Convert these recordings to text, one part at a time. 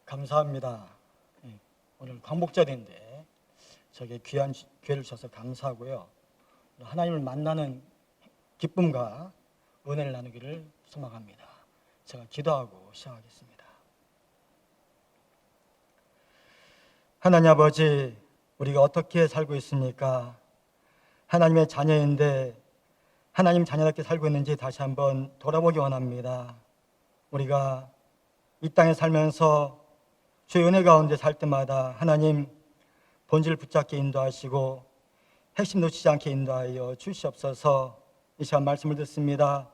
감사합니다. 오늘 광복절인데 저에게 귀한 기회를 주셔서 감사하고요. 하나님을 만나는 기쁨과 은혜를 나누기를 소망합니다. 제가 기도하고 시작하겠습니다. 하나님 아버지, 우리가 어떻게 살고 있습니까? 하나님의 자녀인데 하나님 자녀답게 살고 있는지 다시 한번 돌아보기 원합니다. 우리가 이 땅에 살면서 주의 은혜 가운데 살 때마다 하나님 본질을 붙잡게 인도하시고 핵심 놓치지 않게 인도하여 주시옵소서. 이 시간 말씀을 듣습니다.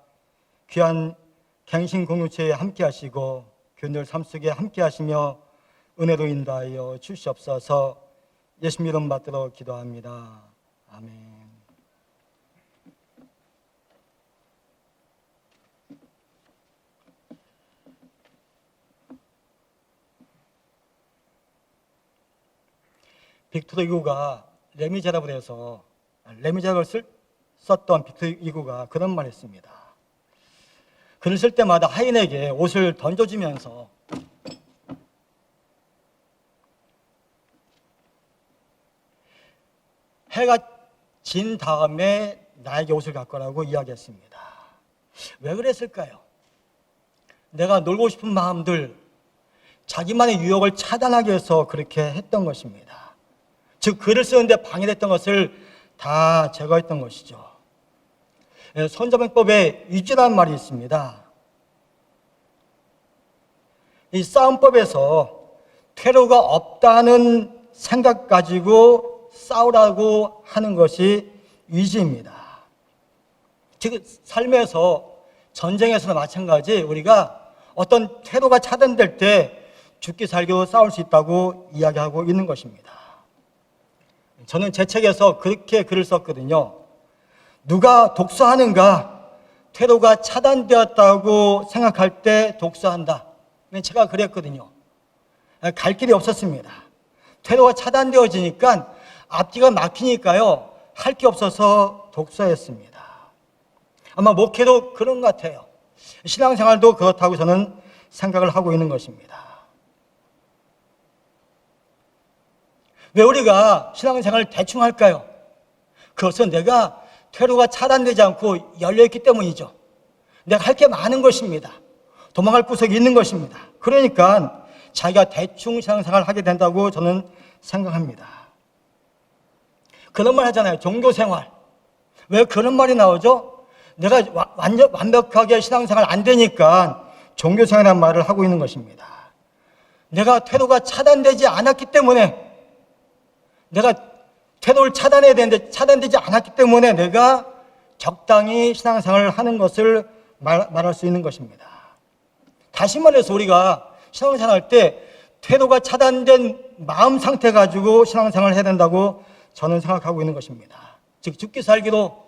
귀한 갱신 공동체에 함께 하시고 교인들 삶 속에 함께 하시며 은혜로 인도하여 주시옵소서. 예수님 이름 받들어 기도합니다. 아멘. 빅토르 이고가 레미제라블에서 레미제라블을 썼던 빅토르 이고가 그런 말을 했습니다. 글을 쓸 때마다 하인에게 옷을 던져주면서 해가 진 다음에 나에게 옷을 갖고 오라고 이야기했습니다. 왜 그랬을까요? 내가 놀고 싶은 마음들, 자기만의 유혹을 차단하기 위해서 그렇게 했던 것입니다. 즉 글을 쓰는데 방해됐던 것을 다 제거했던 것이죠. 손자병법에 위주라는 말이 있습니다. 이 싸움법에서 퇴로가 없다는 생각 가지고 싸우라고 하는 것이 위지입니다. 즉 삶에서 전쟁에서나 마찬가지 우리가 어떤 퇴로가 차단될 때 죽기 살기로 싸울 수 있다고 이야기하고 있는 것입니다. 저는 제 책에서 그렇게 글을 썼거든요. 누가 독서하는가? 퇴로가 차단되었다고 생각할 때 독서한다. 제가 그랬거든요. 갈 길이 없었습니다. 퇴로가 차단되어지니까 앞뒤가 막히니까요. 할 게 없어서 독서했습니다. 아마 목회도 그런 것 같아요. 신앙생활도 그렇다고 저는 생각을 하고 있는 것입니다. 왜 우리가 신앙생활을 대충 할까요? 그것은 내가 퇴로가 차단되지 않고 열려있기 때문이죠. 내가 할 게 많은 것입니다. 도망갈 구석이 있는 것입니다. 그러니까 자기가 대충 신앙생활을 하게 된다고 저는 생각합니다. 그런 말 하잖아요. 종교생활. 왜 그런 말이 나오죠? 내가 완벽하게 신앙생활 안 되니까 종교생활이라는 말을 하고 있는 것입니다. 내가 퇴로가 차단되지 않았기 때문에, 내가 퇴로를 차단해야 되는데 차단되지 않았기 때문에 내가 적당히 신앙생활을 하는 것을 말할 수 있는 것입니다. 다시 말해서 우리가 신앙생활 할 때 퇴로가 차단된 마음 상태 가지고 신앙생활을 해야 된다고 저는 생각하고 있는 것입니다. 즉 죽기 살기로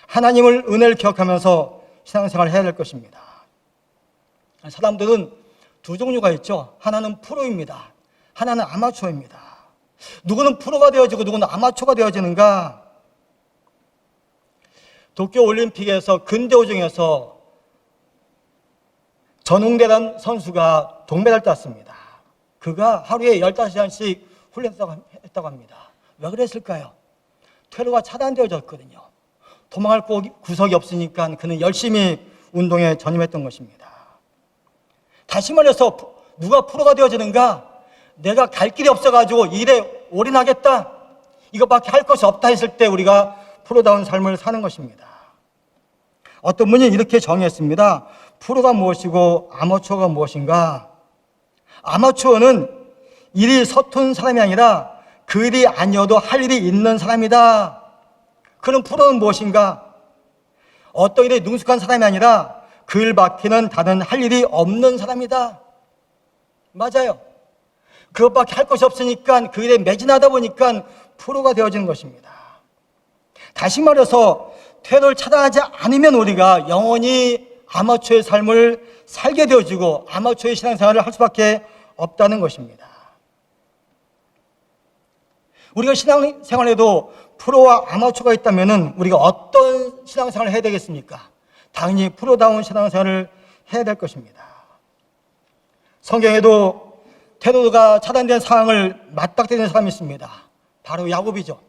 하나님을 은혜를 기억하면서 신앙생활을 해야 될 것입니다. 사람들은 두 종류가 있죠. 하나는 프로입니다. 하나는 아마추어입니다. 누구는 프로가 되어지고 누구는 아마추어가 되어지는가? 도쿄올림픽에서 근대오 중에서 전웅대란 선수가 동메달 땄습니다. 그가 하루에 15시간씩 훈련했다고 합니다. 왜 그랬을까요? 퇴로가 차단되어졌거든요. 도망갈 구석이 없으니까 그는 열심히 운동에 전념했던 것입니다. 다시 말해서 누가 프로가 되어지는가? 내가 갈 길이 없어가지고 일에 올인하겠다, 이것밖에 할 것이 없다 했을 때 우리가 프로다운 삶을 사는 것입니다. 어떤 분이 이렇게 정의했습니다. 프로가 무엇이고 아마추어가 무엇인가? 아마추어는 일이 서툰 사람이 아니라 그 일이 아니어도 할 일이 있는 사람이다. 그럼 프로는 무엇인가? 어떤 일에 능숙한 사람이 아니라 그 일 밖에는 다른 할 일이 없는 사람이다. 맞아요. 그것밖에 할 것이 없으니까 그 일에 매진하다 보니까 프로가 되어지는 것입니다. 다시 말해서 퇴로를 차단하지 않으면 우리가 영원히 아마추어의 삶을 살게 되어지고 아마추어의 신앙생활을 할 수밖에 없다는 것입니다. 우리가 신앙생활에도 프로와 아마추어가 있다면 우리가 어떤 신앙생활을 해야 되겠습니까? 당연히 프로다운 신앙생활을 해야 될 것입니다. 성경에도 태도가 차단된 상황을 맞닥뜨리는 사람이 있습니다. 바로 야곱이죠.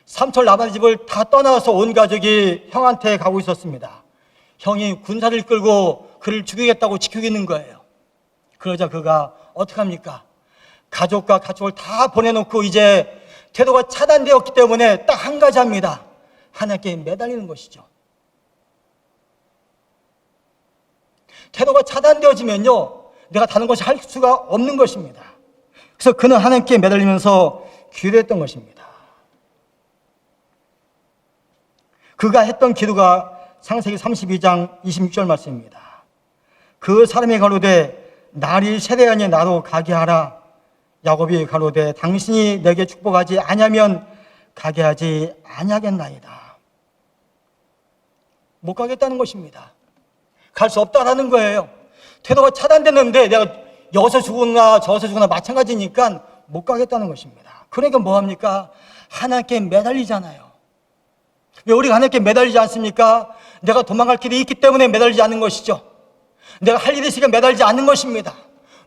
삼촌 라반의 집을 다 떠나서 온 가족이 형한테 가고 있었습니다. 형이 군사를 끌고 그를 죽이겠다고 지키고 있는 거예요. 그러자 그가 어떡합니까? 가족과 가축을 다 보내놓고 이제 태도가 차단되었기 때문에 딱 한 가지 합니다. 하나님께 매달리는 것이죠. 태도가 차단되어지면요, 내가 다른 것이 할 수가 없는 것입니다. 그래서 그는 하나님께 매달리면서 기도했던 것입니다. 그가 했던 기도가 창세기 32장 26절 말씀입니다. 그 사람이 가로되 날이 세대하니 나로 가게 하라. 야곱이 가로되 당신이 내게 축복하지 아니하면 가게 하지 아니하겠나이다. 못 가겠다는 것입니다. 갈 수 없다라는 거예요. 태도가 차단됐는데 내가 여기서 죽으나 저기서 죽으나 마찬가지니까 못 가겠다는 것입니다. 그러니까 뭐합니까? 하나님께 매달리잖아요. 왜 우리가 하나님께 매달리지 않습니까? 내가 도망갈 길이 있기 때문에 매달리지 않는 것이죠. 내가 할 일이 있으니까 매달리지 않는 것입니다.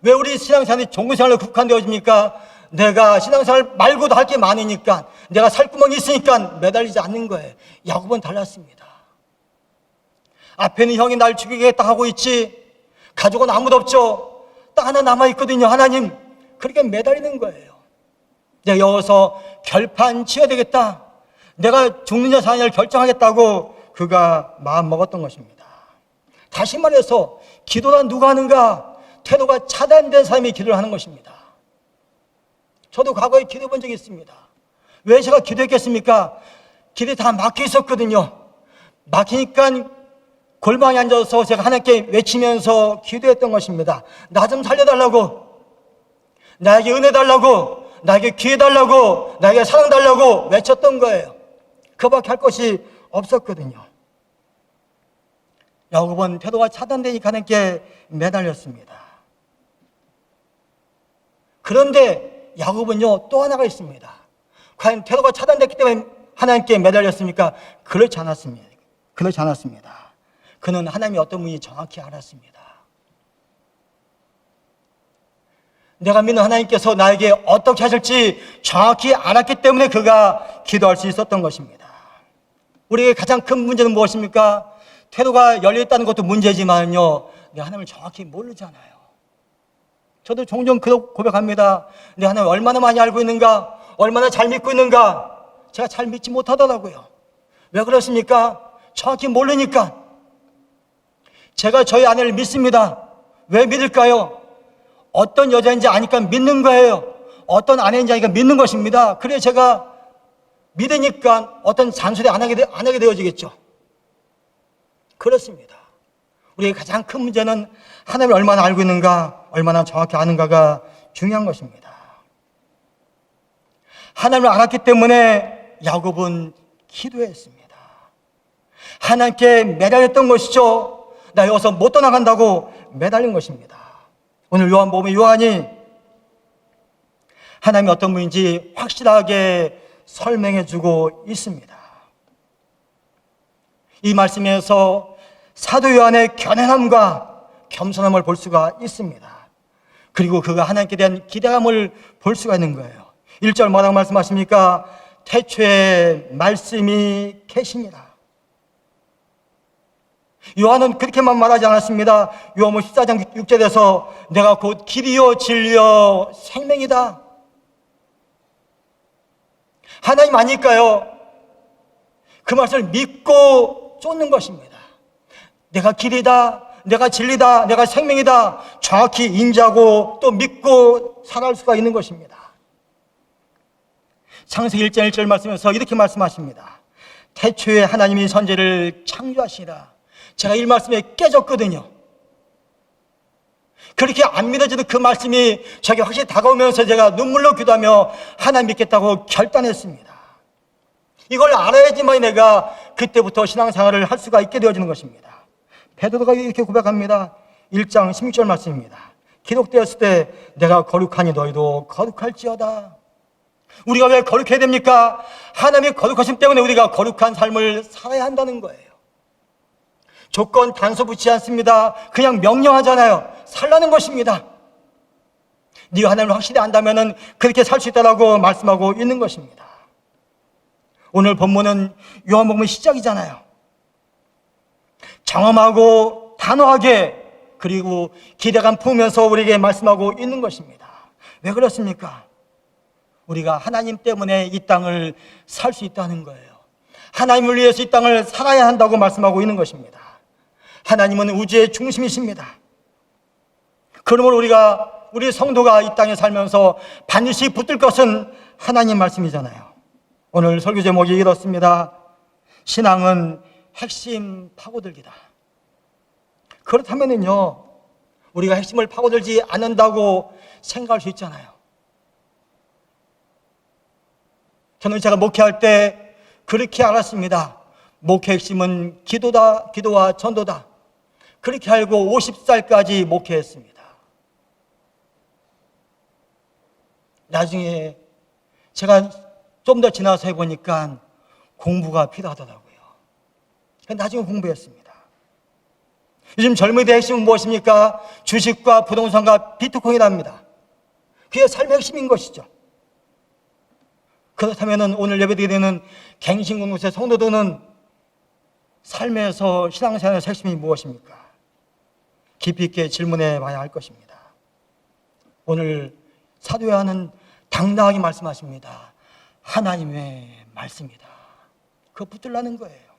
왜 우리 신앙생활이 종교생활로 국한되어집니까? 내가 신앙생활 말고도 할 게 많으니까, 내가 살 구멍이 있으니까 매달리지 않는 거예요. 야곱은 달랐습니다. 앞에는 형이 날 죽이겠다 하고 있지, 가족은 아무도 없죠. 딱 하나 남아있거든요. 하나님, 그렇게 매달리는 거예요. 내가 여기서 결판 지어야 되겠다, 내가 죽느냐 사느냐를 결정하겠다고 그가 마음 먹었던 것입니다. 다시 말해서 기도란 누가 하는가? 태도가 차단된 사람이 기도를 하는 것입니다. 저도 과거에 기도해 본 적이 있습니다. 왜 제가 기도했겠습니까? 길이 다 막혀 있었거든요. 막히니까 골방에 앉아서 제가 하나님께 외치면서 기도했던 것입니다. 나 좀 살려달라고, 나에게 은혜 달라고, 나에게 기회 달라고, 나에게 사랑 달라고 외쳤던 거예요. 그밖에 할 것이 없었거든요. 야곱은 태도가 차단되니까 하나님께 매달렸습니다. 그런데 야곱은요, 또 하나가 있습니다. 과연 태도가 차단됐기 때문에 하나님께 매달렸습니까? 그렇지 않았습니다. 그렇지 않았습니다. 그는 하나님이 어떤 분인지 정확히 알았습니다. 내가 믿는 하나님께서 나에게 어떻게 하실지 정확히 알았기 때문에 그가 기도할 수 있었던 것입니다. 우리에게 가장 큰 문제는 무엇입니까? 태도가 열려있다는 것도 문제지만요, 내가 하나님을 정확히 모르잖아요. 저도 종종 고백합니다. 내가 하나님을 얼마나 많이 알고 있는가, 얼마나 잘 믿고 있는가. 제가 잘 믿지 못하더라고요. 왜 그렇습니까? 정확히 모르니까. 제가 저희 아내를 믿습니다. 왜 믿을까요? 어떤 여자인지 아니까 믿는 거예요. 어떤 아내인지 아니까 믿는 것입니다. 그래 제가 믿으니까 어떤 잔소리 안 하게 되어지겠죠. 그렇습니다. 우리의 가장 큰 문제는 하나님을 얼마나 알고 있는가, 얼마나 정확히 아는가가 중요한 것입니다. 하나님을 알았기 때문에 야곱은 기도했습니다. 하나님께 매달렸던 것이죠. 나 여기서 못 떠나간다고 매달린 것입니다. 오늘 요한복음의 요한이 하나님이 어떤 분인지 확실하게 설명해 주고 있습니다. 이 말씀에서 사도 요한의 견해함과 겸손함을 볼 수가 있습니다. 그리고 그가 하나님께 대한 기대감을 볼 수가 있는 거예요. 1절 뭐라고 말씀하십니까? 태초에 말씀이 계시니라. 요한은 그렇게만 말하지 않았습니다. 요한복음 14장 6절에서 내가 곧 길이요 진리요 생명이다. 하나님 아닐까요? 그 말씀을 믿고 쫓는 것입니다. 내가 길이다, 내가 진리다, 내가 생명이다 정확히 인지하고 또 믿고 살아갈 수가 있는 것입니다. 창세기 1장 1절 말씀에서 이렇게 말씀하십니다. 태초에 하나님이 선지를 창조하시라. 제가 이 말씀에 깨졌거든요. 그렇게 안 믿어지는 그 말씀이 저에게 확실히 다가오면서 제가 눈물로 기도하며 하나님 믿겠다고 결단했습니다. 이걸 알아야지만 내가 그때부터 신앙생활을 할 수가 있게 되어지는 것입니다. 베드로가 이렇게 고백합니다. 1장 16절 말씀입니다. 기록되었을 때 내가 거룩하니 너희도 거룩할지어다. 우리가 왜 거룩해야 됩니까? 하나님의 거룩하심 때문에 우리가 거룩한 삶을 살아야 한다는 거예요. 조건 단서 붙이지 않습니다. 그냥 명령하잖아요. 살라는 것입니다. 네가 하나님을 확실히 안다면 그렇게 살 수 있다라고 말씀하고 있는 것입니다. 오늘 본문은 요한복음 시작이잖아요. 경험하고 단호하게 그리고 기대감 품으면서 우리에게 말씀하고 있는 것입니다. 왜 그렇습니까? 우리가 하나님 때문에 이 땅을 살 수 있다는 거예요. 하나님을 위해서 이 땅을 살아야 한다고 말씀하고 있는 것입니다. 하나님은 우주의 중심이십니다. 그러므로 우리 성도가 이 땅에 살면서 반드시 붙들 것은 하나님 말씀이잖아요. 오늘 설교 제목이 이렇습니다. 신앙은 핵심 파고들기다. 그렇다면요, 우리가 핵심을 파고들지 않는다고 생각할 수 있잖아요. 저는 제가 목회할 때 그렇게 알았습니다. 목회 핵심은 기도와 전도다. 그렇게 알고 50살까지 목회했습니다. 나중에 제가 좀 더 지나서 해보니까 공부가 필요하더라고요. 나중에 공부했습니다. 요즘 젊은이들의 핵심은 무엇입니까? 주식과 부동산과 비트코인이랍니다. 그게 삶의 핵심인 것이죠. 그렇다면 오늘 예배드리는 갱신공동체 성도들은 삶에서 신앙생활의 핵심이 무엇입니까? 깊이 있게 질문해 봐야 할 것입니다. 오늘 사도 요한은 당당하게 말씀하십니다. 하나님의 말씀이다. 그거 붙들라는 거예요.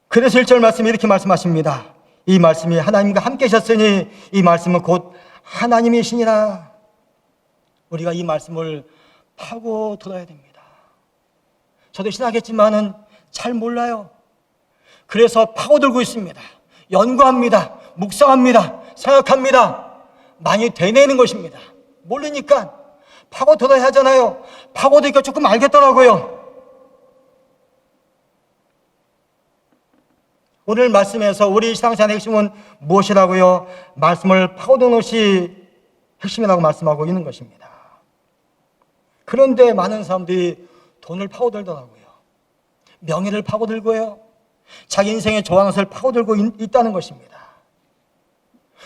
그래서 1절 말씀이 이렇게 말씀하십니다. 이 말씀이 하나님과 함께 하셨으니 이 말씀은 곧 하나님이시니라. 우리가 이 말씀을 파고 들어야 됩니다. 저도 신학했지만은 잘 몰라요. 그래서 파고들고 있습니다. 연구합니다. 묵상합니다. 생각합니다. 많이 되뇌는 것입니다. 모르니까 파고들어야 하잖아요. 파고들니까 조금 알겠더라고요. 오늘 말씀에서 우리 신앙생활의 핵심은 무엇이라고요? 말씀을 파고드는 것이 핵심이라고 말씀하고 있는 것입니다. 그런데 많은 사람들이 돈을 파고들더라고요. 명예를 파고들고요. 자기 인생의 조항을 파고들고 있다는 것입니다.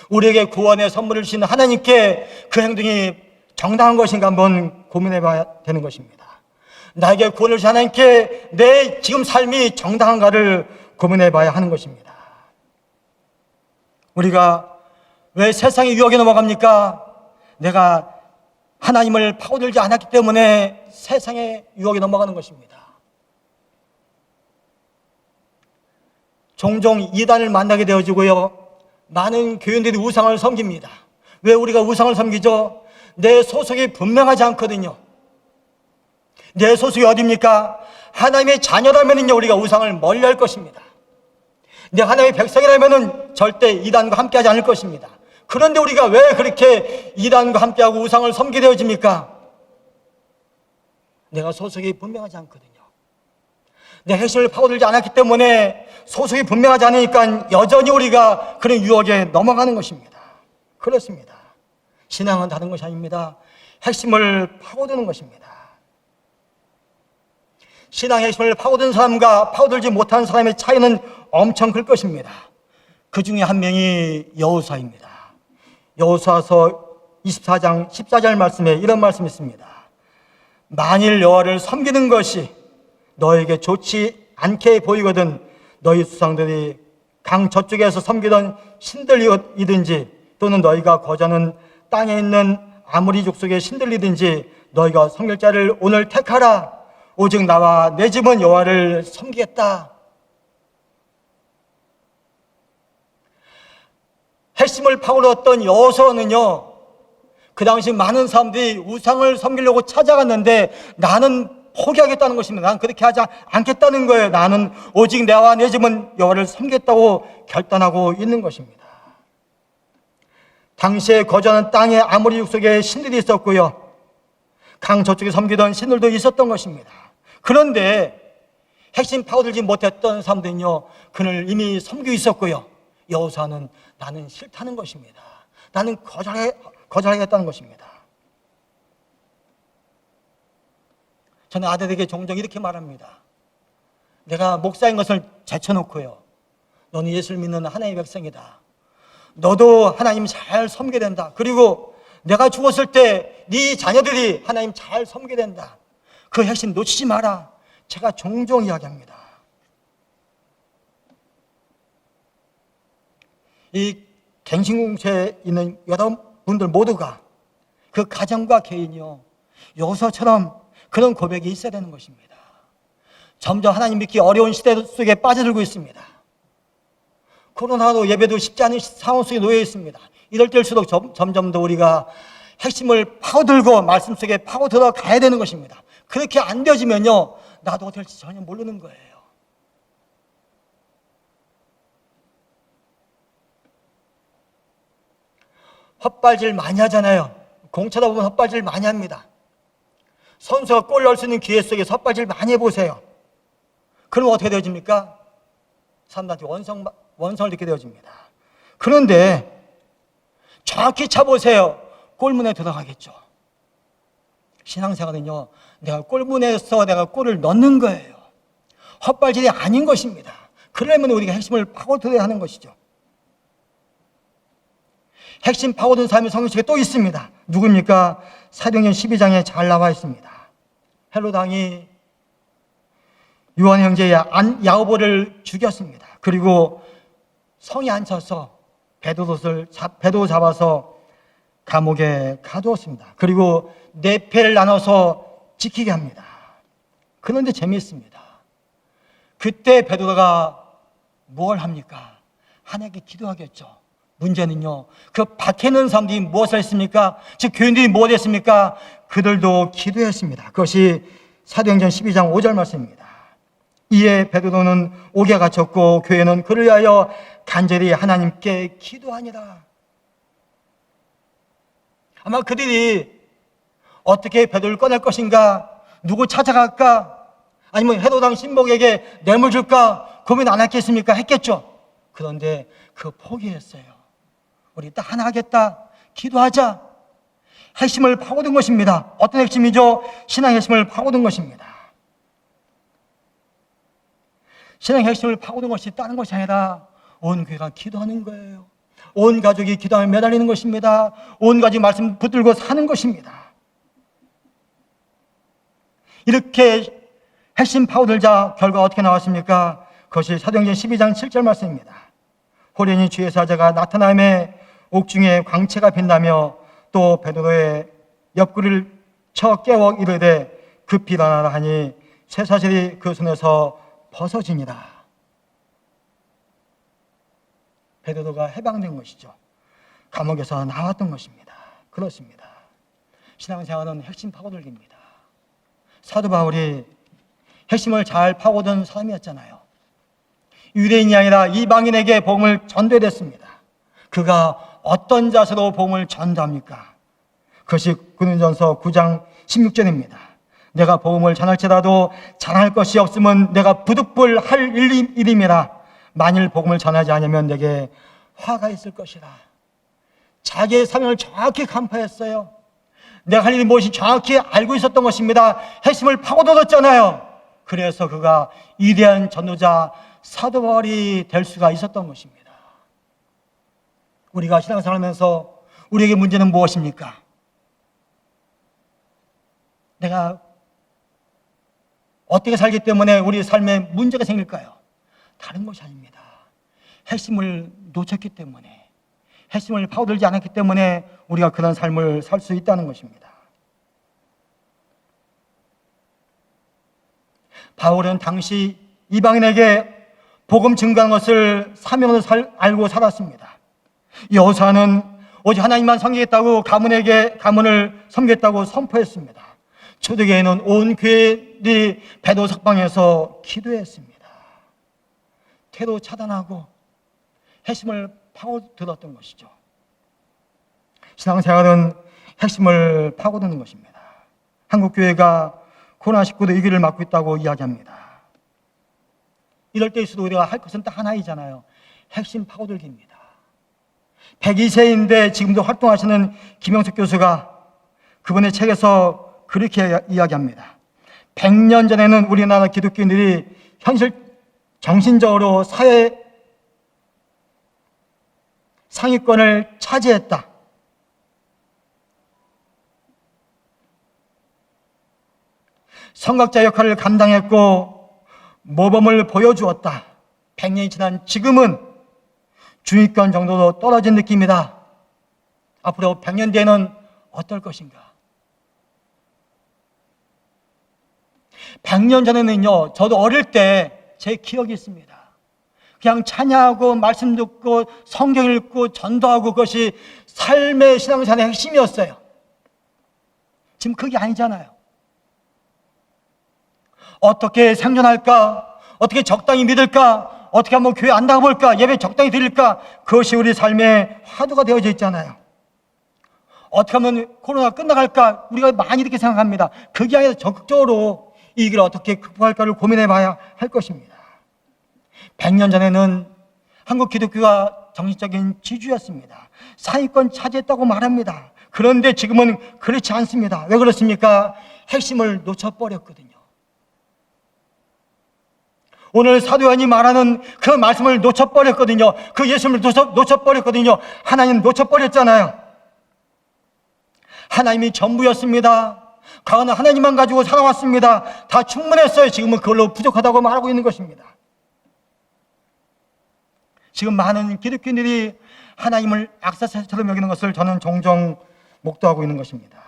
우리에게 구원의 선물을 주신 하나님께 그 행동이 정당한 것인가 한번 고민해 봐야 되는 것입니다. 나에게 구원을 주신 하나님께 내 지금 삶이 정당한가를 고민해 봐야 하는 것입니다. 우리가 왜 세상의 유혹에 넘어갑니까? 내가 하나님을 파고들지 않았기 때문에 세상의 유혹에 넘어가는 것입니다. 종종 이단을 만나게 되어지고요. 많은 교인들이 우상을 섬깁니다. 왜 우리가 우상을 섬기죠? 내 소속이 분명하지 않거든요. 내 소속이 어디입니까? 하나님의 자녀라면요, 우리가 우상을 멀리할 것입니다. 내 하나님의 백성이라면은 절대 이단과 함께하지 않을 것입니다. 그런데 우리가 왜 그렇게 이단과 함께하고 우상을 섬기게 되어집니까? 내가 소속이 분명하지 않거든요. 내 핵심을 파고들지 않았기 때문에 소속이 분명하지 않으니까 여전히 우리가 그런 유혹에 넘어가는 것입니다. 그렇습니다. 신앙은 다른 것이 아닙니다. 핵심을 파고드는 것입니다. 신앙의 핵심을 파고드는 사람과 파고들지 못하는 사람의 차이는 엄청 클 것입니다. 그 중에 한 명이 여호수아입니다. 여호수아서 24장 14절 말씀에 이런 말씀이 있습니다. 만일 여호와를 섬기는 것이 너에게 좋지 않게 보이거든 너희 수상들이 강 저쪽에서 섬기던 신들이든지 또는 너희가 거저는 땅에 있는 아무리 족속의 신들이든지 너희가 섬길 자를 오늘 택하라. 오직 나와 내 집은 여호와를 섬기겠다. 핵심을 파고들었던 여호수아는요, 그 당시 많은 사람들이 우상을 섬기려고 찾아갔는데 나는 포기하겠다는 것입니다. 나는 그렇게 하지 않겠다는 거예요. 나는 오직 나와 내 집은 여호와를 섬기겠다고 결단하고 있는 것입니다. 당시에 거저는 땅에 아무리 육속에 신들이 있었고요, 강 저쪽에 섬기던 신들도 있었던 것입니다. 그런데 핵심 파고들지 못했던 사람들은요, 그를 이미 섬기고 있었고요, 여호수아는 나는 싫다는 것입니다. 나는 거절하겠다는 것입니다. 저는 아들에게 종종 이렇게 말합니다. 내가 목사인 것을 제쳐놓고요, 너는 예수를 믿는 하나님의 백성이다. 너도 하나님 잘 섬게 된다. 그리고 내가 죽었을 때 네 자녀들이 하나님 잘 섬게 된다. 그 핵심 놓치지 마라. 제가 종종 이야기합니다. 이 갱신공채에 있는 여러분들 모두가 그 가정과 개인이요, 요서처럼 그런 고백이 있어야 되는 것입니다. 점점 하나님 믿기 어려운 시대 속에 빠져들고 있습니다. 코로나로 예배도 쉽지 않은 상황 속에 놓여 있습니다. 이럴 때일수록 점점 더 우리가 핵심을 파고들고 말씀 속에 파고들어 가야 되는 것입니다. 그렇게 안 되어지면요, 나도 어떻게 될지 전혀 모르는 거예요. 헛발질 많이 하잖아요. 공차다 보면 헛발질 많이 합니다. 선수가 골 넣을 수 있는 기회 속에 헛발질 많이 해보세요. 그럼 어떻게 되어집니까? 사람들한테 원성을 느끼게 되어집니다. 그런데 정확히 차보세요. 골문에 들어가겠죠. 신앙생활은요, 내가 골문에서 내가 골을 넣는 거예요. 헛발질이 아닌 것입니다. 그러려면 우리가 핵심을 파고들어야 하는 것이죠. 핵심 파고든 사람이 성경 속에 또 있습니다. 누굽니까? 사도행전 12장에 잘 나와 있습니다. 헤롯 왕이 요한 형제 야고보를 죽였습니다. 그리고 성에 앉혀서 베드로 잡아서 감옥에 가두었습니다. 그리고 네 패를 나눠서 지키게 합니다. 그런데 재미있습니다. 그때 베드로가 뭘 합니까? 하나님께 기도하겠죠. 문제는요, 그 밖에 있는 사람들이 무엇을 했습니까? 즉 교인들이 무엇을 했습니까? 그들도 기도했습니다. 그것이 사도행전 12장 5절 말씀입니다. 이에 베드로는 옥에 갇혔고 교회는 그를 위하여 간절히 하나님께 기도하니라. 아마 그들이 어떻게 베드로를 꺼낼 것인가, 누구 찾아갈까, 아니면 헤롯 왕 신복에게 뇌물 줄까 고민 안 했겠습니까? 했겠죠. 그런데 그 포기했어요. 우리 딱 하나 하겠다, 기도하자. 핵심을 파고든 것입니다. 어떤 핵심이죠? 신앙의 핵심을 파고든 것입니다. 신앙의 핵심을 파고든 것이 다른 것이 아니라 온 교회가 기도하는 거예요. 온 가족이 기도하며 매달리는 것입니다. 온 가족이 말씀 붙들고 사는 것입니다. 이렇게 핵심 파고들자 결과 어떻게 나왔습니까? 그것이 사도행전 12장 7절 말씀입니다. 호련히 주의 사자가 나타나며 옥중에 광채가 빛나며 또 베드로의 옆구리를 쳐 깨워 이르되 급히 일어나라 하니 쇠사슬이 그 손에서 벗어지니라. 베드로가 해방된 것이죠. 감옥에서 나왔던 것입니다. 그렇습니다. 신앙생활은 핵심 파고들기입니다. 사도 바울이 핵심을 잘 파고든 사람이었잖아요. 유대인이 아니라 이방인에게 복음을 전도했습니다. 그가 어떤 자세로 복음을 전도합니까? 그것이 고린도전서 9장 16절입니다. 내가 복음을 전할지라도 전할 것이 없으면 내가 부득불할 일임이라. 만일 복음을 전하지 않으면 내게 화가 있을 것이라. 자기의 사명을 정확히 간파했어요. 내가 할 일이 무엇이 정확히 알고 있었던 것입니다. 핵심을 파고들었잖아요. 그래서 그가 위대한 전도자 사도 바울이 될 수가 있었던 것입니다. 우리가 신앙생활하면서 우리에게 문제는 무엇입니까? 내가 어떻게 살기 때문에 우리 삶에 문제가 생길까요? 다른 것이 아닙니다. 핵심을 놓쳤기 때문에, 핵심을 파고들지 않았기 때문에 우리가 그런 삶을 살 수 있다는 것입니다. 바울은 당시 이방인에게 복음 증거하는 것을 사명으로 알고 살았습니다. 여호수아는 오직 하나님만 섬기겠다고 가문을 섬기겠다고 선포했습니다. 초대교회는 온 교회들이 베드로 석방에서 기도했습니다. 테러 차단하고 핵심을 파고들었던 것이죠. 신앙생활은 핵심을 파고드는 것입니다. 한국교회가 코로나19로 위기를 맞고 있다고 이야기합니다. 이럴 때일수록 우리가 할 것은 딱 하나이잖아요. 핵심 파고들기입니다. 102세인데 지금도 활동하시는 김영석 교수가 그분의 책에서 그렇게 이야기합니다. 100년 전에는 우리나라 기독교인들이 정신적으로 상위권을 차지했다. 선각자 역할을 감당했고 모범을 보여주었다. 100년이 지난 지금은 중위권 정도도 떨어진 느낌이다. 앞으로 100년 뒤에는 어떨 것인가? 100년 전에는요, 저도 어릴 때 제 기억이 있습니다. 그냥 찬양하고 말씀 듣고 성경 읽고 전도하고 그것이 삶의 신앙생활의 핵심이었어요. 지금 그게 아니잖아요. 어떻게 생존할까? 어떻게 적당히 믿을까? 어떻게 한번 교회 안 나가볼까? 예배 적당히 드릴까? 그것이 우리 삶의 화두가 되어져 있잖아요. 어떻게 하면 코로나가 끝나갈까? 우리가 많이 이렇게 생각합니다. 그게 아니라 적극적으로 이 길을 어떻게 극복할까를 고민해 봐야 할 것입니다. 100년 전에는 한국 기독교가 정신적인 지주였습니다. 상위권 차지했다고 말합니다. 그런데 지금은 그렇지 않습니다. 왜 그렇습니까? 핵심을 놓쳐버렸거든요. 오늘 사도 요한이 말하는 그 말씀을 놓쳐버렸거든요. 그 예수님을 놓쳐버렸거든요. 하나님 놓쳐버렸잖아요. 하나님이 전부였습니다. 과거는 하나님만 가지고 살아왔습니다. 다 충분했어요. 지금은 그걸로 부족하다고 말하고 있는 것입니다. 지금 많은 기독교인들이 하나님을 악사처럼 여기는 것을 저는 종종 목도하고 있는 것입니다.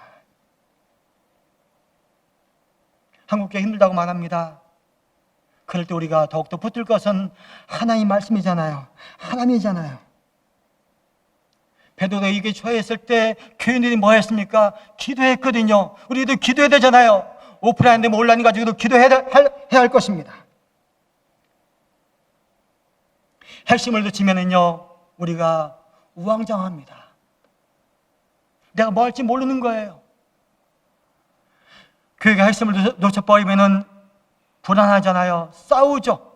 한국교회 힘들다고 말합니다. 그럴 때 우리가 더욱더 붙들 것은 하나님 말씀이잖아요. 하나님이잖아요. 베드로가 이게 초해했을 때 교인들이 뭐 했습니까? 기도했거든요. 우리도 기도해야 되잖아요. 오프라인 되면 온라인 가지고도 기도해야 할 것입니다. 핵심을 놓치면은요, 우리가 우왕좌왕합니다. 내가 뭐 할지 모르는 거예요. 교회가 핵심을 놓쳐버리면은 불안하잖아요. 싸우죠.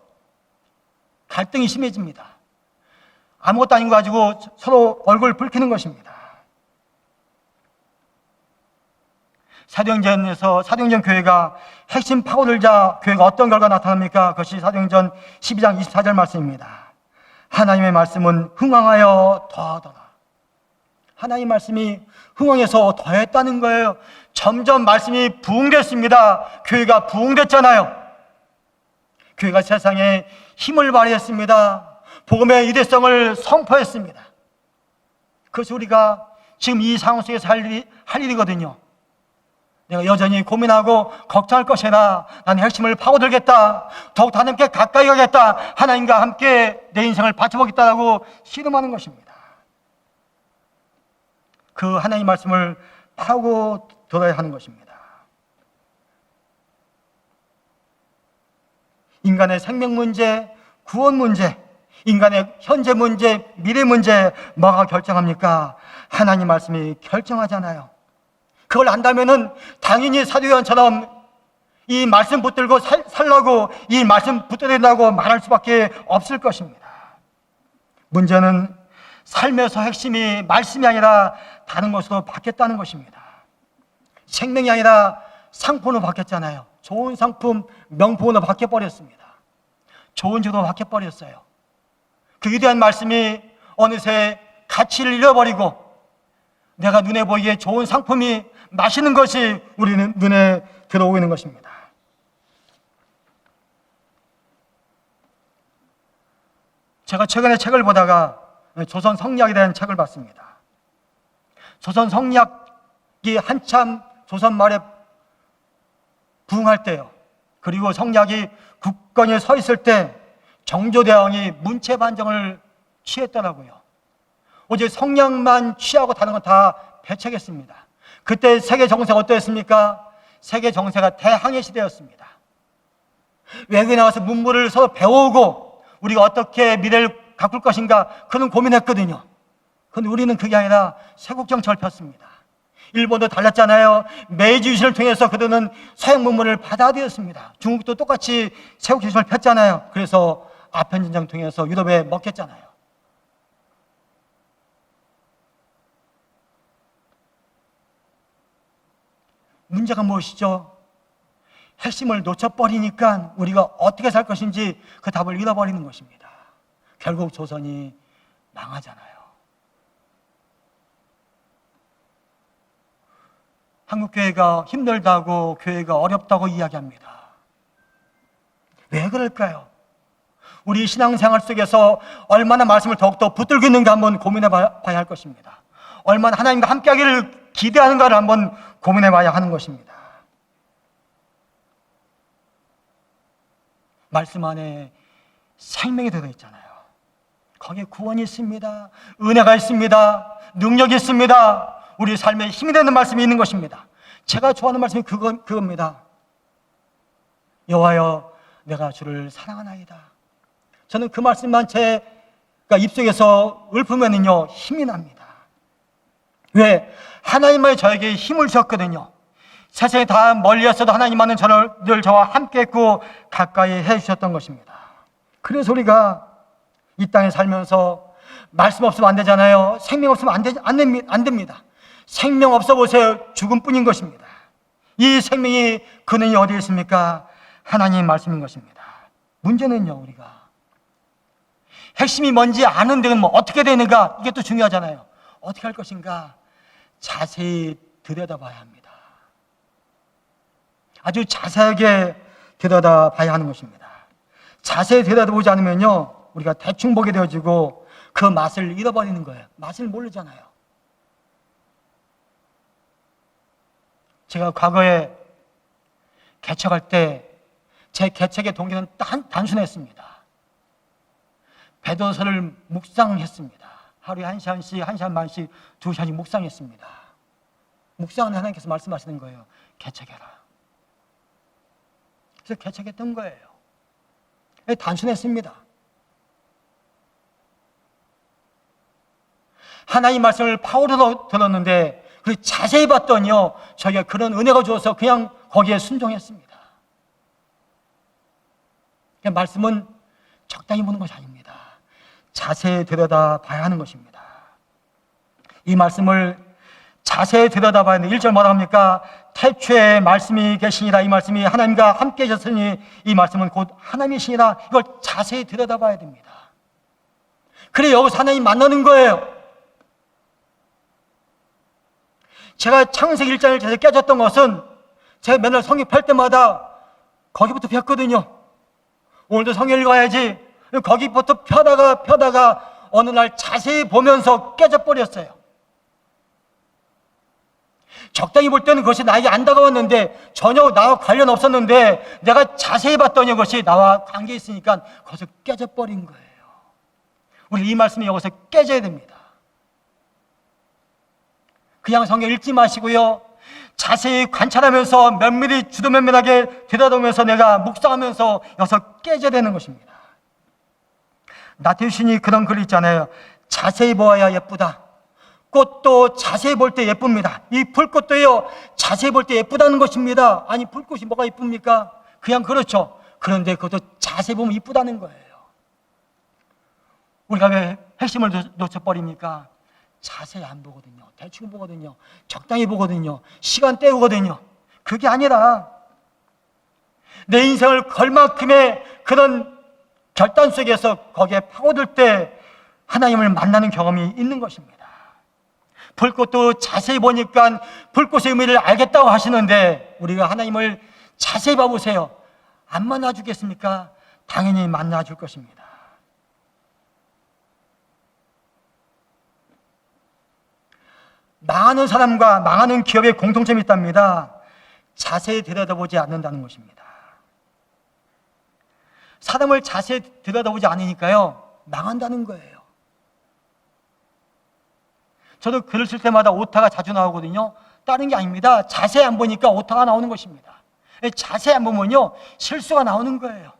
갈등이 심해집니다. 아무것도 아닌 거 가지고 서로 얼굴 붉히는 것입니다. 사도행전 교회가 핵심 파고들자 교회가 어떤 결과가 나타납니까? 그것이 사도행전 12장 24절 말씀입니다. 하나님의 말씀은 흥왕하여 더하더라. 하나님 말씀이 흥왕해서 더했다는 거예요. 점점 말씀이 부흥됐습니다. 교회가 부흥됐잖아요. 교회가 세상에 힘을 발휘했습니다. 복음의 유대성을 선포했습니다. 그것이 우리가 지금 이 상황 속에서 할 일이거든요. 내가 여전히 고민하고 걱정할 것이라 나는 핵심을 파고들겠다. 더욱 하나님께 가까이 가겠다. 하나님과 함께 내 인생을 바쳐보겠다라고 씨름하는 것입니다. 그 하나님 말씀을 파고들어야 하는 것입니다. 인간의 생명 문제, 구원 문제, 인간의 현재 문제, 미래 문제 뭐가 결정합니까? 하나님 말씀이 결정하잖아요. 그걸 안다면은 당연히 사도 요한처럼 이 말씀 붙들고 살라고, 이 말씀 붙들어야 된다고 말할 수밖에 없을 것입니다. 문제는 삶에서 핵심이 말씀이 아니라 다른 것으로 바뀌었다는 것입니다. 생명이 아니라 상품으로 바뀌었잖아요. 좋은 상품, 명품으로 바뀌어버렸습니다. 좋은 제도로 바뀌어버렸어요. 그 위대한 말씀이 어느새 가치를 잃어버리고 내가 눈에 보이기에 좋은 상품이 맛있는 것이 우리는 눈에 들어오고 있는 것입니다. 제가 최근에 책을 보다가 조선 성리학에 대한 책을 봤습니다. 조선 성리학이 한참 조선 말에 부흥할 때요. 그리고 성리학이 국권에 서 있을 때 정조대왕이 문체반정을 취했더라고요. 오직 성리학만 취하고 다른 건 다 배척했습니다. 그때 세계 정세가 어떠했습니까? 세계 정세가 대항해 시대였습니다. 외국에 나와서 문물을 서로 배우고 우리가 어떻게 미래를 가꿀 것인가 그런 고민했거든요. 그런데 우리는 그게 아니라 세국 정책을 폈습니다. 일본도 달랐잖아요. 메이지 유신을 통해서 그들은 서양 문물을 받아들였습니다. 중국도 똑같이 세국 유신을 폈잖아요. 그래서 아편전쟁을 통해서 유럽에 먹혔잖아요. 문제가 무엇이죠? 핵심을 놓쳐버리니까 우리가 어떻게 살 것인지 그 답을 잃어버리는 것입니다. 결국 조선이 망하잖아요. 한국교회가 힘들다고, 교회가 어렵다고 이야기합니다. 왜 그럴까요? 우리 신앙생활 속에서 얼마나 말씀을 더욱더 붙들고 있는가 한번 고민해 봐야 할 것입니다. 얼마나 하나님과 함께하기를 기대하는가를 한번 고민해 봐야 하는 것입니다. 말씀 안에 생명이 들어있잖아요. 거기에 구원이 있습니다. 은혜가 있습니다. 능력이 있습니다. 우리 삶에 힘이 되는 말씀이 있는 것입니다. 제가 좋아하는 말씀이 그겁니다. 여호와여, 내가 주를 사랑하나이다. 저는 그 말씀만 제가 입속에서 읊으면은요, 힘이 납니다. 왜? 하나님만이 저에게 힘을 주셨거든요. 세상에 다 멀리였어도 하나님만은 늘 저와 함께 했고 가까이 해주셨던 것입니다. 그래서 우리가 이 땅에 살면서 말씀 없으면 안 되잖아요. 생명 없으면 안 됩니다. 생명 없어 보세요. 죽음뿐인 것입니다. 이 생명이 근원이 어디에 있습니까? 하나님 말씀인 것입니다. 문제는요, 우리가 핵심이 뭔지 아는 데는 뭐 어떻게 되는가, 이게 또 중요하잖아요. 어떻게 할 것인가 자세히 들여다봐야 합니다. 아주 자세하게 들여다봐야 하는 것입니다. 자세히 들여다보지 않으면요, 우리가 대충 보게 되어지고 그 맛을 잃어버리는 거예요. 맛을 모르잖아요. 제가 과거에 개척할 때 제 개척의 동기는 단순했습니다. 배도서를 묵상했습니다. 하루에 1시간씩, 1시간 반씩, 2시간씩 묵상했습니다. 묵상은 하나님께서 말씀하시는 거예요. 개척해라. 그래서 개척했던 거예요. 단순했습니다. 하나님 말씀을 파고들어 들었는데 그리고 자세히 봤더니요, 저희가 그런 은혜가 주어서 그냥 거기에 순종했습니다. 말씀은 적당히 보는 것이 아닙니다. 자세히 들여다봐야 하는 것입니다. 이 말씀을 자세히 들여다봐야 하는데 1절 뭐라 합니까? 태초에 말씀이 계시니라. 이 말씀이 하나님과 함께 계셨으니 이 말씀은 곧 하나님이시니라. 이걸 자세히 들여다봐야 됩니다. 그래, 여기서 하나님 만나는 거예요. 제가 창세기 1장을 계속 깨졌던 것은 제가 맨날 성경 펼 때마다 거기부터 폈거든요. 오늘도 성경 읽어야지. 거기부터 펴다가 어느 날 자세히 보면서 깨져버렸어요. 적당히 볼 때는 그것이 나에게 안 다가왔는데 전혀 나와 관련 없었는데 내가 자세히 봤더니 그것이 나와 관계 있으니까 거기서 깨져버린 거예요. 우리 이 말씀이 여기서 깨져야 됩니다. 그냥 성경 읽지 마시고요, 자세히 관찰하면서 면밀히 주도면밀하게 들여다보면서 내가 묵상하면서 여기서 깨져야 되는 것입니다. 나태주 시인이 그런 글 있잖아요. 자세히 보아야 예쁘다. 꽃도 자세히 볼 때 예쁩니다. 이 풀꽃도요, 자세히 볼 때 예쁘다는 것입니다. 아니, 풀꽃이 뭐가 예쁩니까? 그냥 그렇죠. 그런데 그것도 자세히 보면 예쁘다는 거예요. 우리가 왜 핵심을 놓쳐버립니까? 자세히 안 보거든요. 대충 보거든요. 적당히 보거든요. 시간 때우거든요. 그게 아니라 내 인생을 걸 만큼의 그런 결단 속에서 거기에 파고들 때 하나님을 만나는 경험이 있는 것입니다. 불꽃도 자세히 보니까 불꽃의 의미를 알겠다고 하시는데 우리가 하나님을 자세히 봐보세요. 안 만나주겠습니까? 당연히 만나줄 것입니다. 망하는 사람과 망하는 기업의 공통점이 있답니다. 자세히 들여다보지 않는다는 것입니다. 사람을 자세히 들여다보지 않으니까요, 망한다는 거예요. 저도 글을 쓸 때마다 오타가 자주 나오거든요. 다른 게 아닙니다. 자세히 안 보니까 오타가 나오는 것입니다. 자세히 안 보면요, 실수가 나오는 거예요.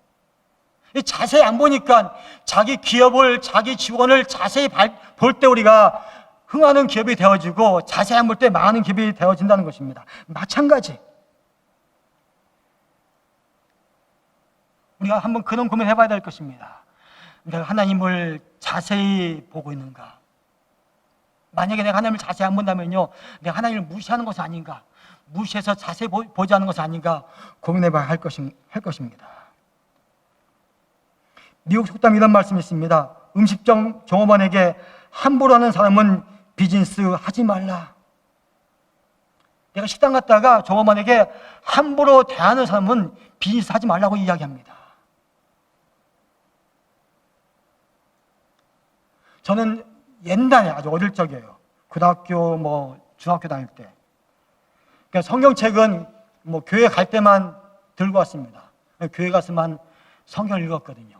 자세히 안 보니까 자기 기업을, 자기 직원을 자세히 볼 때 우리가 흥하는 기업이 되어지고 자세히 안 볼 때 망하는 기업이 되어진다는 것입니다. 마찬가지. 우리가 한번 그런 고민을 해봐야 될 것입니다. 내가 하나님을 자세히 보고 있는가? 만약에 내가 하나님을 자세히 안 본다면요, 내가 하나님을 무시하는 것이 아닌가? 무시해서 자세히 보지 않는 것이 아닌가? 고민해봐야 할 것입니다. 미국 속담 이런 말씀이 있습니다. 음식점 종업원에게 함부로 하는 사람은 비즈니스 하지 말라. 내가 식당 갔다가 종업원에게 함부로 대하는 사람은 비즈니스 하지 말라고 이야기합니다. 저는 옛날에 아주 어릴 적이에요. 고등학교 중학교 다닐 때. 그러니까 성경책은 교회 갈 때만 들고 왔습니다. 교회 가서만 성경을 읽었거든요.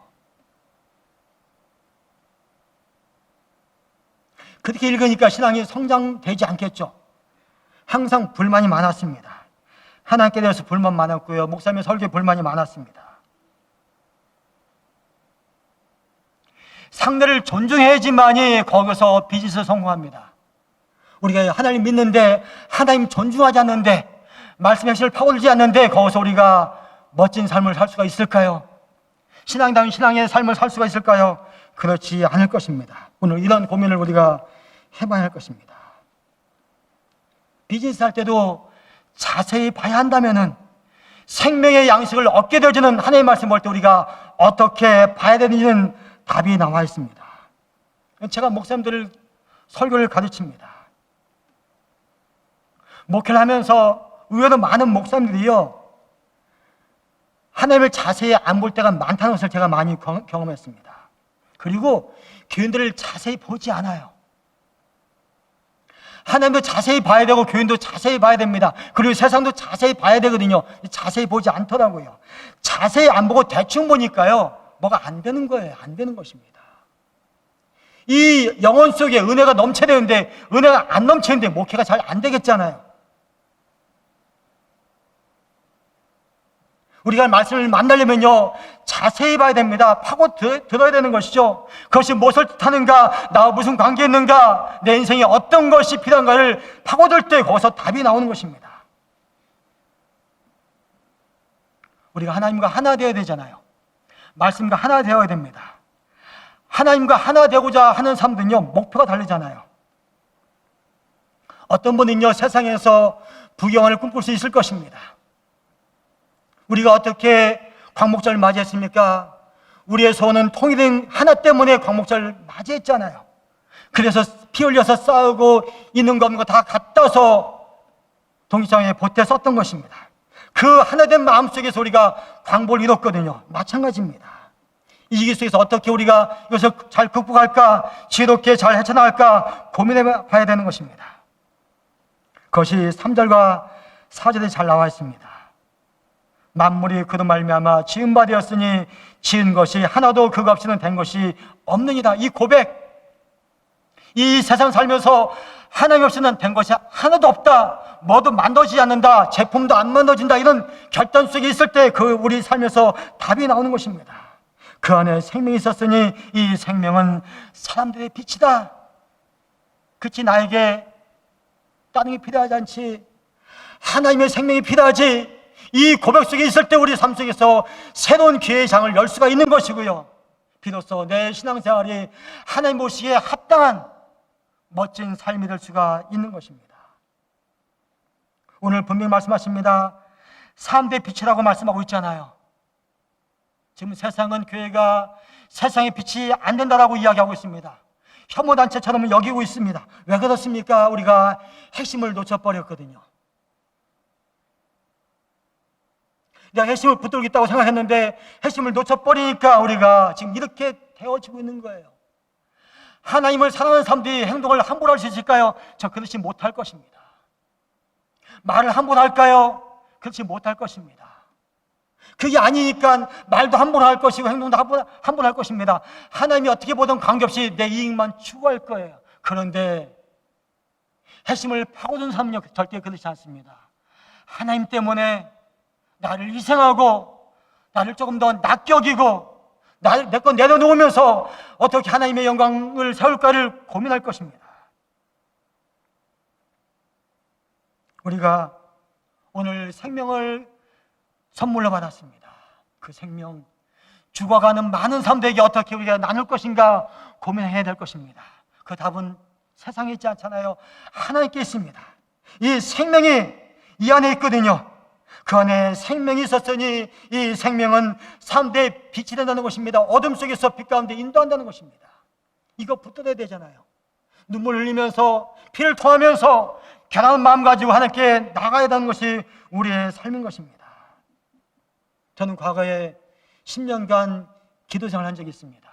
그렇게 읽으니까 신앙이 성장되지 않겠죠. 항상 불만이 많았습니다. 하나님께 대해서 불만 많았고요. 목사님 설교에 불만이 많았습니다. 상대를 존중해야지만이 거기서 비즈니스 성공합니다. 우리가 하나님 믿는데 하나님 존중하지 않는데 말씀의 핵심을 파고들지 않는데 거기서 우리가 멋진 삶을 살 수가 있을까요? 신앙다운 신앙의 삶을 살 수가 있을까요? 그렇지 않을 것입니다. 오늘 이런 고민을 우리가 해봐야 할 것입니다. 비즈니스 할 때도 자세히 봐야 한다면은 생명의 양식을 얻게 되어지는 하나님의 말씀 볼 때 우리가 어떻게 봐야 되는지는 답이 나와 있습니다. 제가 목사님들을 설교를 가르칩니다. 목회를 하면서 의외로 많은 목사님들이요, 하나님을 자세히 안 볼 때가 많다는 것을 제가 많이 경험했습니다. 그리고 교인들을 자세히 보지 않아요. 하나님도 자세히 봐야 되고 교인도 자세히 봐야 됩니다. 그리고 세상도 자세히 봐야 되거든요. 자세히 보지 않더라고요. 자세히 안 보고 대충 보니까요, 뭐가 안 되는 거예요. 안 되는 것입니다. 이 영혼 속에 은혜가 넘쳐야 되는데 은혜가 안 넘치는데 목회가 잘 안 되겠잖아요. 우리가 말씀을 만나려면요, 자세히 봐야 됩니다. 파고 들어야 되는 것이죠. 그것이 무엇을 뜻하는가, 나와 무슨 관계 있는가, 내 인생에 어떤 것이 필요한가를 파고들 때 거기서 답이 나오는 것입니다. 우리가 하나님과 하나 되어야 되잖아요. 말씀과 하나 되어야 됩니다. 하나님과 하나 되고자 하는 사람들은요, 목표가 다르잖아요. 어떤 분은요, 세상에서 부귀영화를 꿈꿀 수 있을 것입니다. 우리가 어떻게 광목절을 맞이했습니까? 우리의 소원은 통일된 하나 때문에 광목절을 맞이했잖아요. 그래서 피 흘려서 싸우고 있는 거 없는 거 다 갖다서 동시장에 보태 썼던 것입니다. 그 하나된 마음속에서 우리가 광복을 이뤘거든요. 마찬가지입니다. 이 시기 속에서 어떻게 우리가 이것을 잘 극복할까, 지혜롭게 잘 헤쳐나갈까 고민해 봐야 되는 것입니다. 그것이 3절과 4절에 잘 나와 있습니다. 만물이 그로 말미암아 지은 바 되었으니 지은 것이 하나도 그거 없이는 된 것이 없느니라. 이 고백, 이 세상 살면서 하나님 없이는 된 것이 하나도 없다, 뭐도 만들어지지 않는다, 제품도 안 만들어진다, 이런 결단 속에 있을 때 그 우리 삶에서 답이 나오는 것입니다. 그 안에 생명이 있었으니 이 생명은 사람들의 빛이다. 그치, 나에게 다른 게 필요하지 않지, 하나님의 생명이 필요하지. 이 고백 속에 있을 때 우리 삶 속에서 새로운 기회의 장을 열 수가 있는 것이고요, 비로소 내 신앙생활이 하나님 보시기에 합당한 멋진 삶이 될 수가 있는 것입니다. 오늘 분명히 말씀하십니다. 3대 빛이라고 말씀하고 있잖아요. 지금 세상은 교회가 세상의 빛이 안 된다라고 이야기하고 있습니다. 혐오단체처럼 여기고 있습니다. 왜 그렇습니까? 우리가 핵심을 놓쳐버렸거든요. 내가 핵심을 붙들겠다고 생각했는데 핵심을 놓쳐버리니까 우리가 지금 이렇게 되어지고 있는 거예요. 하나님을 사랑하는 사람들이 행동을 함부로 할 수 있을까요? 저 그렇지 못할 것입니다. 말을 함부로 할까요? 그렇지 못할 것입니다. 그게 아니니까 말도 함부로 할 것이고 행동도 함부로 할 것입니다. 하나님이 어떻게 보든 관계없이 내 이익만 추구할 거예요. 그런데 핵심을 파고든 사람은요, 절대 그렇지 않습니다. 하나님 때문에 나를 희생하고 나를 조금 더 낚여기고 내 건 내려놓으면서 어떻게 하나님의 영광을 세울까를 고민할 것입니다. 우리가 오늘 생명을 선물로 받았습니다. 그 생명, 죽어가는 많은 사람들에게 어떻게 우리가 나눌 것인가 고민해야 될 것입니다. 그 답은 세상에 있지 않잖아요. 하나님께 있습니다. 이 생명이 이 안에 있거든요. 그 안에 생명이 있었으니 이 생명은 3대 빛이 된다는 것입니다. 어둠 속에서 빛 가운데 인도한다는 것입니다. 이거 붙들어야 되잖아요. 눈물 흘리면서 피를 토하면서 변화한 마음 가지고 하나님께 나가야 되는 것이 우리의 삶인 것입니다. 저는 과거에 10년간 기도 생활을 한 적이 있습니다.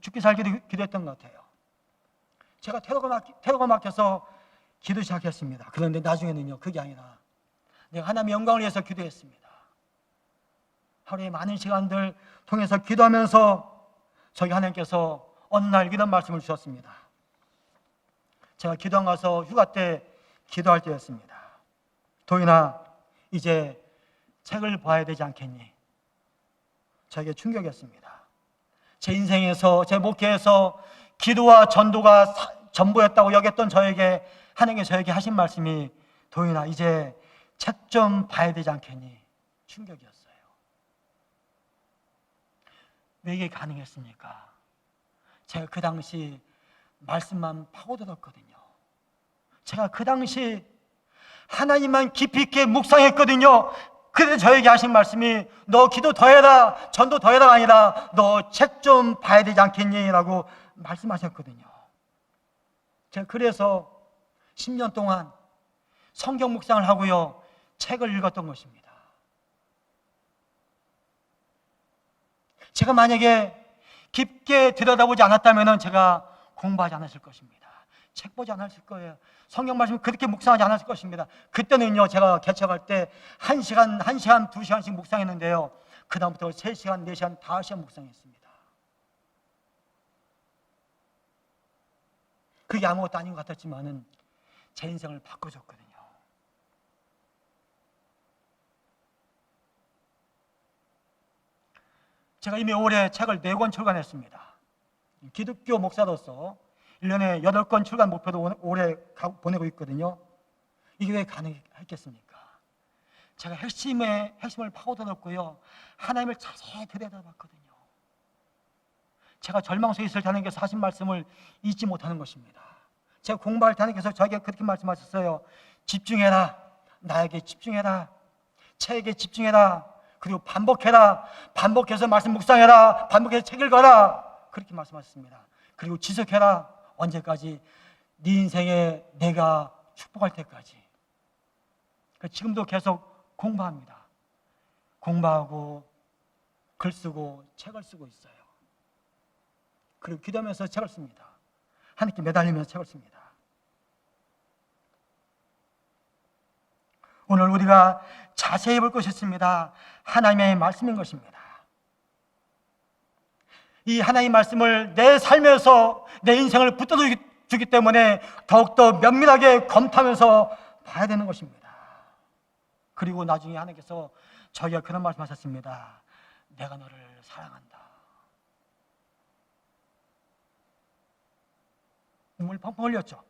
죽기 살기도 기도했던 것 같아요. 제가 태도가 막혀서 기도 시작했습니다. 그런데 나중에는요, 그게 아니라 내가 하나님의 영광을 위해서 기도했습니다. 하루에 많은 시간들 통해서 기도하면서 저희 하나님께서 어느 날 이런 말씀을 주셨습니다. 제가 기도원 가서 휴가 때 기도할 때였습니다. 도인아, 이제 책을 봐야 되지 않겠니? 저에게 충격이었습니다. 제 인생에서, 제 목회에서 기도와 전도가 전부였다고 여겼던 저에게 하나님께서 저에게 하신 말씀이 도인아, 이제 책 좀 봐야 되지 않겠니? 충격이었어요. 왜 이게 가능했습니까? 제가 그 당시 말씀만 파고들었거든요. 제가 그 당시 하나님만 깊이 있게 묵상했거든요. 그래서 저에게 하신 말씀이 너 기도 더 해라, 전도 더 해라가 아니라 너 책 좀 봐야 되지 않겠니? 라고 말씀하셨거든요. 제가 그래서 10년 동안 성경 묵상을 하고요, 책을 읽었던 것입니다. 제가 만약에 깊게 들여다보지 않았다면 제가 공부하지 않았을 것입니다. 책 보지 않았을 거예요. 성경 말씀 그렇게 묵상하지 않았을 것입니다. 그때는요, 제가 개척할 때 1시간, 2시간씩 묵상했는데요, 그 다음부터 3시간, 4시간, 5시간 묵상했습니다. 그게 아무것도 아닌 것 같았지만은 제 인생을 바꿔줬거든요. 제가 이미 올해 책을 4권 출간했습니다. 기독교 목사로서 1년에 8권 출간 목표도 올해 보내고 있거든요. 이게 왜 가능했겠습니까? 제가 핵심을 파고들었고요, 하나님을 자세히 들여다봤거든요. 제가 절망 속에 있을 때 하나님께서 하신 말씀을 잊지 못하는 것입니다. 제가 공부할 때 하나님께서 저에게 그렇게 말씀하셨어요. 집중해라, 나에게 집중해라, 책에게 집중해라, 그리고 반복해라, 반복해서 말씀 묵상해라, 반복해서 책 읽어라, 그렇게 말씀하셨습니다. 그리고 지속해라. 언제까지? 네 인생에 내가 축복할 때까지. 지금도 계속 공부합니다. 공부하고 글 쓰고 책을 쓰고 있어요. 그리고 기도하면서 책을 씁니다. 하나님께 매달리면서 책을 씁니다. 오늘 우리가 자세히 볼 것이 있습니다. 하나님의 말씀인 것입니다. 이 하나님의 말씀을 내 삶에서 내 인생을 붙들어주기 때문에 더욱더 면밀하게 검토하면서 봐야 되는 것입니다. 그리고 나중에 하나님께서 저희가 그런 말씀하셨습니다. 내가 너를 사랑한다. 눈물 펑펑 흘렸죠.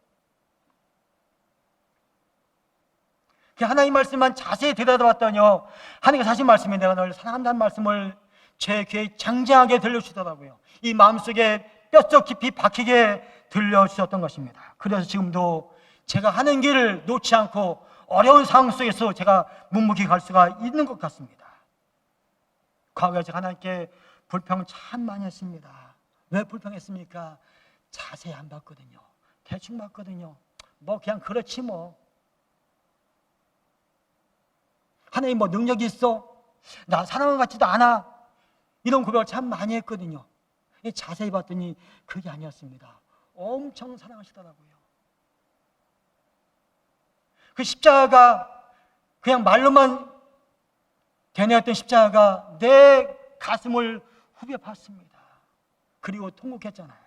하나님 말씀만 자세히 들여다봤더니요, 하나님께서 하신 말씀이 내가 너를 사랑한다는 말씀을 제 귀에 장장하게 들려주시더라고요. 이 마음속에 뼛속 깊이 박히게 들려주셨던 것입니다. 그래서 지금도 제가 하는 길을 놓지 않고 어려운 상황 속에서 제가 묵묵히 갈 수가 있는 것 같습니다. 과거에 제가 하나님께 불평 참 많이 했습니다. 왜 불평했습니까? 자세히 안 봤거든요. 대충 봤거든요. 뭐 그냥 그렇지 뭐. 하나님 뭐 능력이 있어? 나 사랑한 것 같지도 않아. 이런 고백을 참 많이 했거든요. 자세히 봤더니 그게 아니었습니다. 엄청 사랑하시더라고요. 그 십자가가 그냥 말로만 되뇌었던 십자가가 내 가슴을 후벼 팠습니다. 그리고 통곡했잖아요.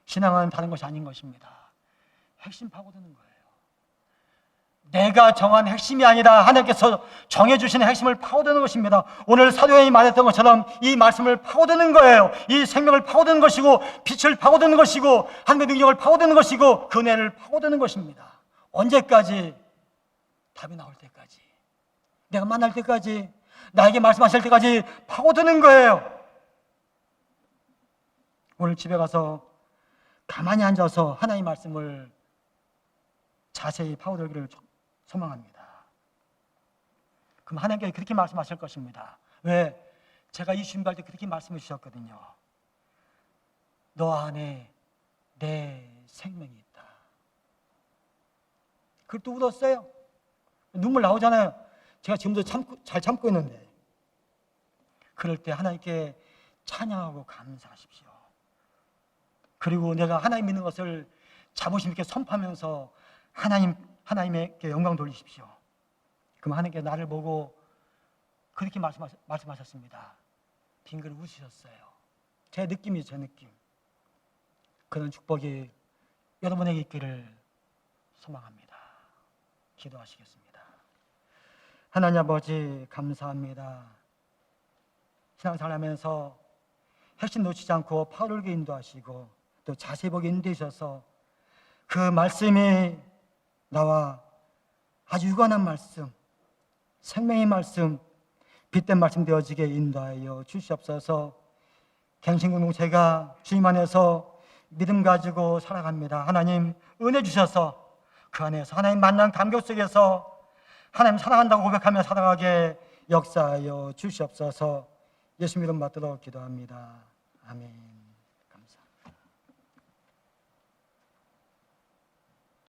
신앙은 다른 것이 아닌 것입니다. 핵심 파고드는 거예요. 내가 정한 핵심이 아니라 하나님께서 정해주신 핵심을 파고드는 것입니다. 오늘 사도행이 말했던 것처럼 이 말씀을 파고드는 거예요. 이 생명을 파고드는 것이고, 빛을 파고드는 것이고, 하나님의 능력을 파고드는 것이고, 그 은혜를 파고드는 것입니다. 언제까지? 답이 나올 때까지, 내가 만날 때까지, 나에게 말씀하실 때까지 파고드는 거예요. 오늘 집에 가서 가만히 앉아서 하나님의 말씀을 자세히 파고들기를 소망합니다. 그럼 하나님께서 그렇게 말씀하실 것입니다. 왜? 제가 이 준비할 때 그렇게 말씀해 주셨거든요. 너 안에 내 생명이 있다. 그걸 또 울었어요. 눈물 나오잖아요. 제가 지금도 잘 참고 있는데. 그럴 때 하나님께 찬양하고 감사하십시오. 그리고 내가 하나님 믿는 것을 자부심 있게 선포하면서 하나님에게 영광 돌리십시오. 그럼 하나님께 나를 보고 그렇게 말씀하셨습니다. 빙글 웃으셨어요. 제 느낌이죠, 제 느낌. 그런 축복이 여러분에게 있기를 소망합니다. 기도하시겠습니다. 하나님 아버지 감사합니다. 신앙생활하면서 핵심 놓치지 않고 파울에게 인도하시고 또 자세히 보게 인도하셔서 그 말씀이 나와 아주 유관한 말씀, 생명의 말씀, 빛된 말씀 되어지게 인도하여 주시옵소서. 갱신공동체가 주님 안에서 믿음 가지고 살아갑니다. 하나님 은혜 주셔서 그 안에서 하나님 만난 감격 속에서 하나님 사랑한다고 고백하며 살아가게 역사하여 주시옵소서. 예수 이름 받들어 기도합니다. 아멘.